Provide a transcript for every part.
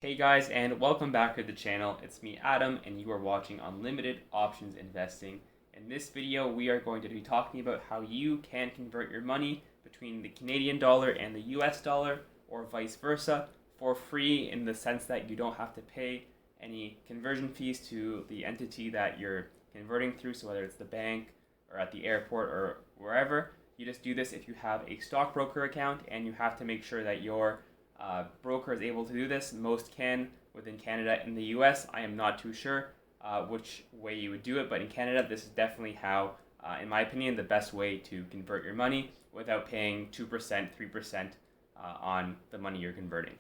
Hey guys, and welcome back to the channel. It's me, Adam, and you are watching Unlimited Options Investing. In this video, we are going to be talking about how you can convert your money between the Canadian dollar and the US dollar, or vice versa, for free, in the sense that you don't have to pay any conversion fees to the entity that you're converting through. So whether it's the bank or at the airport or wherever, you just do this if you have a stockbroker account, and you have to make sure that your broker is able to do this. Most can within Canada. In the US, I am not too sure which way you would do it, but in Canada, this is definitely how, in my opinion, the best way to convert your money without paying 2%, 3% on the money you're converting.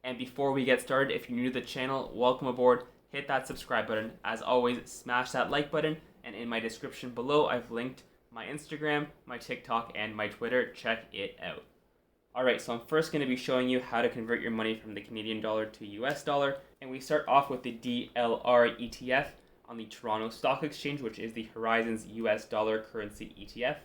And before we get started, if you're new to the channel, welcome aboard. Hit that subscribe button. As always, smash that like button, and in my description below, I've linked my Instagram, my TikTok, and my Twitter. Check it out. Alright, so I'm first going to be showing you how to convert your money from the Canadian dollar to US dollar. And we start off with the DLR ETF on the Toronto Stock Exchange, which is the Horizons US dollar currency ETF.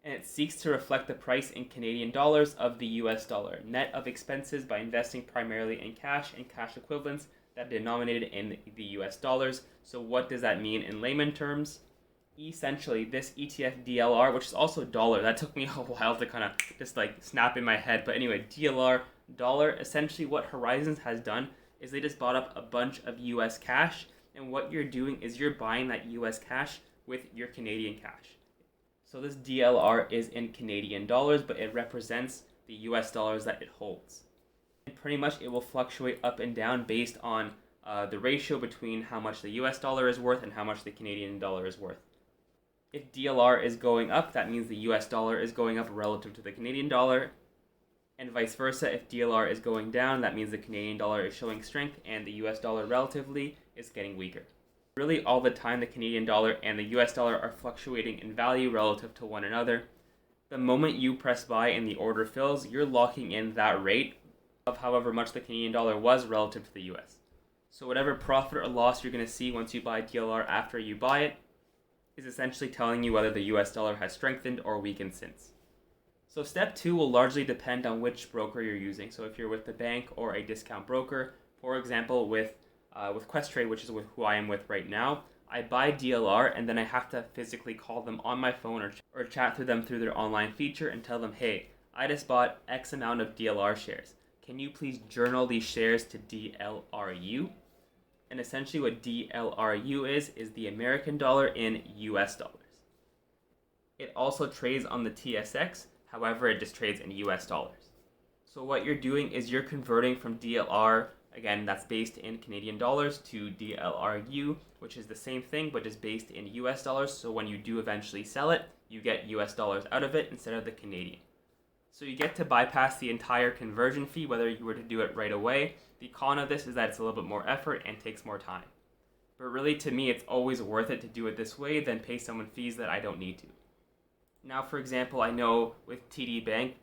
And it seeks to reflect the price in Canadian dollars of the US dollar, net of expenses, by investing primarily in cash and cash equivalents that are denominated in the US dollars. So what does that mean in layman terms? Essentially, this ETF DLR, which is also dollar, that took me a while to kind of just like snap in my head, but anyway, DLR dollar, essentially what Horizons has done is they just bought up a bunch of US cash, and what you're doing is you're buying that US cash with your Canadian cash. So this DLR is in Canadian dollars, but it represents the US dollars that it holds. And pretty much it will fluctuate up and down based on the ratio between how much the US dollar is worth and how much the Canadian dollar is worth. If DLR is going up, that means the US dollar is going up relative to the Canadian dollar, and vice versa. If DLR is going down, that means the Canadian dollar is showing strength and the US dollar relatively is getting weaker. Really, all the time, the Canadian dollar and the US dollar are fluctuating in value relative to one another. The moment you press buy and the order fills, you're locking in that rate of however much the Canadian dollar was relative to the US. So whatever profit or loss you're going to see once you buy DLR after you buy it is essentially telling you whether the US dollar has strengthened or weakened since. So step 2 will largely depend on which broker you're using. So if you're with the bank or a discount broker, for example with Questrade, which is who I am with right now, I buy DLR and then I have to physically call them on my phone or chat to them through their online feature and tell them, hey, I just bought X amount of DLR shares. Can you please journal these shares to DLRU? And essentially what DLRU is the American dollar in US dollars. It also trades on the TSX, however it just trades in US dollars. So what you're doing is you're converting from DLR, again that's based in Canadian dollars, to DLRU, which is the same thing but is based in US dollars. So when you do eventually sell it, you get US dollars out of it instead of the Canadian. So you get to bypass the entire conversion fee whether you were to do it right away. The con of this is that it's a little bit more effort and takes more time. But really, to me, it's always worth it to do it this way than pay someone fees that I don't need to. Now, for example, I know with TD Bank,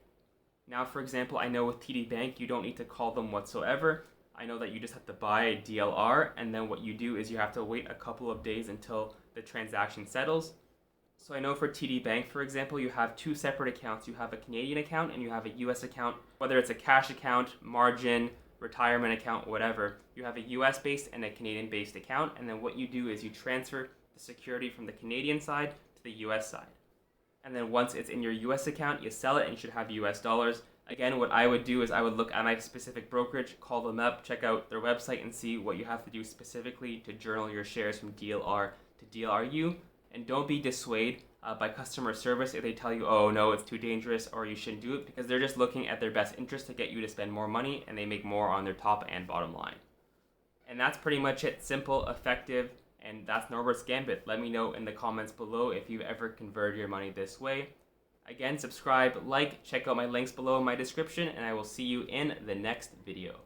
you don't need to call them whatsoever. I know that you just have to buy a DLR, and then what you do is you have to wait a couple of days until the transaction settles. So I know for TD Bank, for example, you have two separate accounts. You have a Canadian account and you have a US account. Whether it's a cash account, margin, retirement account, whatever, you have a US based and a Canadian based account, and then what you do is you transfer the security from the Canadian side to the US side. And then once it's in your US account, you sell it and you should have US dollars. Again, what I would do is I would look at my specific brokerage, call them up, check out their website and see what you have to do specifically to journal your shares from DLR to DLRU. And don't be dissuaded by customer service if they tell you, oh no, it's too dangerous or you shouldn't do it, because they're just looking at their best interest to get you to spend more money, and they make more on their top and bottom line. And that's pretty much it. Simple, effective, and that's Norbert's Gambit. Let me know in the comments below if you've ever converted your money this way. Again, subscribe, like, check out my links below in my description, and I will see you in the next video.